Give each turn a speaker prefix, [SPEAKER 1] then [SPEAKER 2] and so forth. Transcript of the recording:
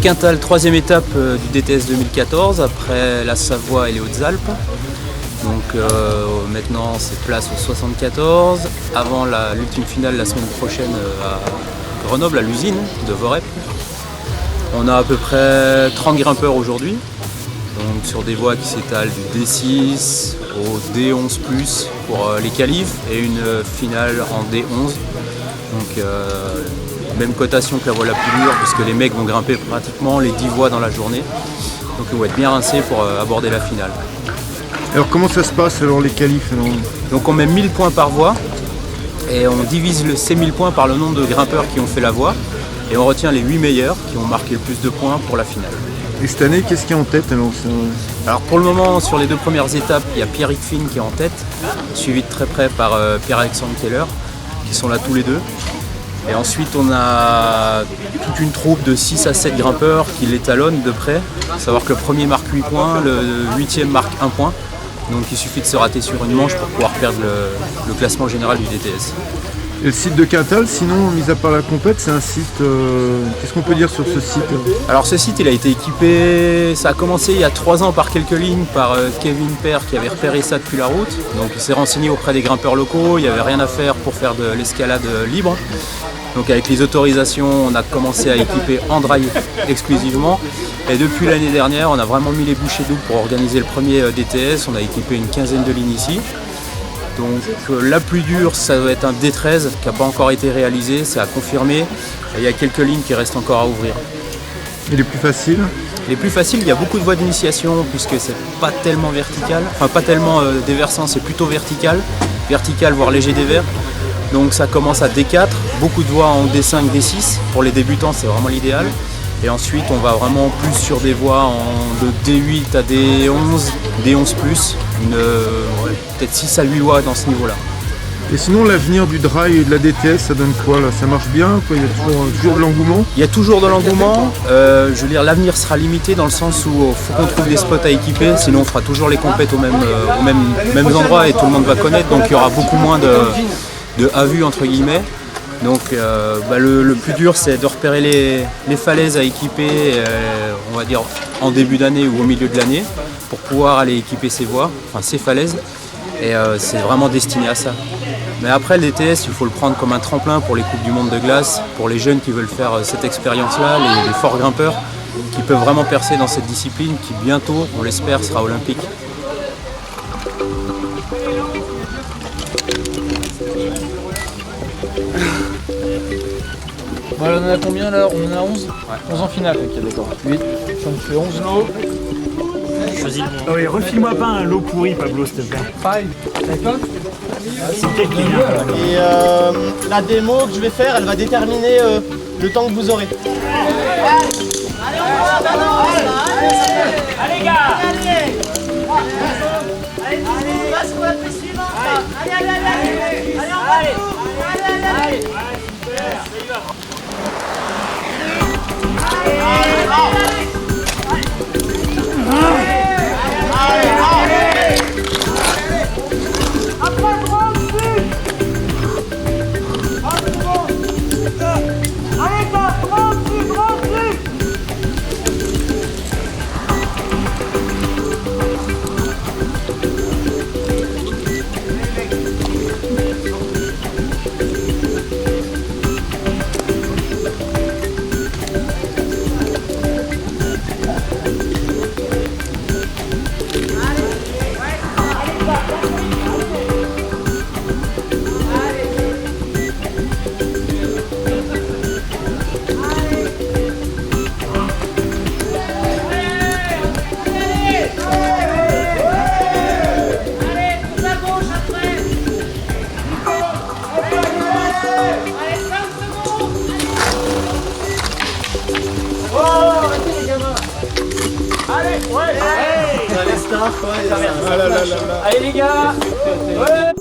[SPEAKER 1] Quintal, troisième étape du DTS 2014, après la Savoie et les Hautes-Alpes. Donc maintenant c'est place au 74, avant l'ultime finale la semaine prochaine à Grenoble, à l'usine de Vorep. On a à peu près 30 grimpeurs aujourd'hui, donc sur des voies qui s'étalent du D6 au D11+, pour les qualifs, et une finale en D11. Donc même cotation que la voie la plus dure, puisque les mecs vont grimper pratiquement les 10 voies dans la journée. Donc ils vont être bien rincés pour aborder la finale.
[SPEAKER 2] Alors comment ça se passe alors les qualifs alors?
[SPEAKER 1] Donc on met 1000 points par voie et on divise ces 1000 points par le nombre de grimpeurs qui ont fait la voie et on retient les 8 meilleurs qui ont marqué le plus de points pour la finale.
[SPEAKER 2] Et cette année, qu'est-ce qui est en tête alors?
[SPEAKER 1] Alors pour le moment, sur les deux premières étapes, il y a Pierrick Finn qui est en tête, suivi de très près par Pierre-Alexandre Keller, qui sont là tous les deux. Et ensuite on a toute une troupe de 6 à 7 grimpeurs qui l'étalonnent de près. Il faut savoir que le premier marque 8 points, le 8e marque 1 point. Donc il suffit de se rater sur une manche pour pouvoir perdre le classement général du DTS.
[SPEAKER 2] Et le site de Quintal, sinon, mis à part la compète, c'est un site... Qu'est-ce qu'on peut dire sur ce site?
[SPEAKER 1] Alors ce site, il a été équipé, ça a commencé il y a 3 ans par quelques lignes, par Kevin Père qui avait repéré ça depuis la route. Donc il s'est renseigné auprès des grimpeurs locaux, il n'y avait rien à faire pour faire de l'escalade libre. Donc avec les autorisations, on a commencé à équiper en dry exclusivement. Et depuis l'année dernière, on a vraiment mis les bouchées doubles pour organiser le premier DTS. On a équipé une quinzaine de lignes ici. Donc la plus dure, ça doit être un D13 qui n'a pas encore été réalisé, c'est à confirmer. Et il y a quelques lignes qui restent encore à ouvrir.
[SPEAKER 2] Et les plus faciles?
[SPEAKER 1] Les plus faciles, il y a beaucoup de voies d'initiation puisque c'est pas tellement vertical, enfin pas tellement déversant, c'est plutôt vertical. Vertical voire léger dévers. Donc ça commence à D4, beaucoup de voies en D5, D6. Pour les débutants, c'est vraiment l'idéal. Et ensuite, on va vraiment plus sur des voies de D8 à D11, D11+, peut-être 6 à 8 voies dans ce niveau-là.
[SPEAKER 2] Et sinon, l'avenir du dry et de la DTS, ça donne quoi là? Ça marche bien quoi? Il y a toujours de l'engouement?
[SPEAKER 1] Il y a toujours de l'engouement. Je veux dire, l'avenir sera limité dans le sens où il faut qu'on trouve des spots à équiper, sinon on fera toujours les compètes aux mêmes endroits et tout le monde va connaître, donc il y aura beaucoup moins de à-vue entre guillemets. Donc le plus dur c'est de repérer les falaises à équiper, on va dire en début d'année ou au milieu de l'année, pour pouvoir aller équiper ces voies, enfin ces falaises, et c'est vraiment destiné à ça. Mais après le DTS, il faut le prendre comme un tremplin pour les Coupes du Monde de glace, pour les jeunes qui veulent faire cette expérience-là, les forts grimpeurs, qui peuvent vraiment percer dans cette discipline qui bientôt, on l'espère, sera olympique.
[SPEAKER 3] Voilà, on en a combien là? On en a 11? Ouais. 11 en finale. Ok, d'accord. 8. Ça me fait 11 lots.
[SPEAKER 4] Choisis le bon. Oui, refile-moi pas un lot pourri, Pablo, s'il te plaît.
[SPEAKER 3] Pareil. D'accord.
[SPEAKER 4] C'est peut-être qui vient.
[SPEAKER 5] Et la démo que je vais faire, elle va déterminer le temps que vous aurez.
[SPEAKER 6] Allez, gars! Allez, on va sur la piste suivante. Allez, on va. Allez. Allez, ouais. Allez, les gars. Ouais.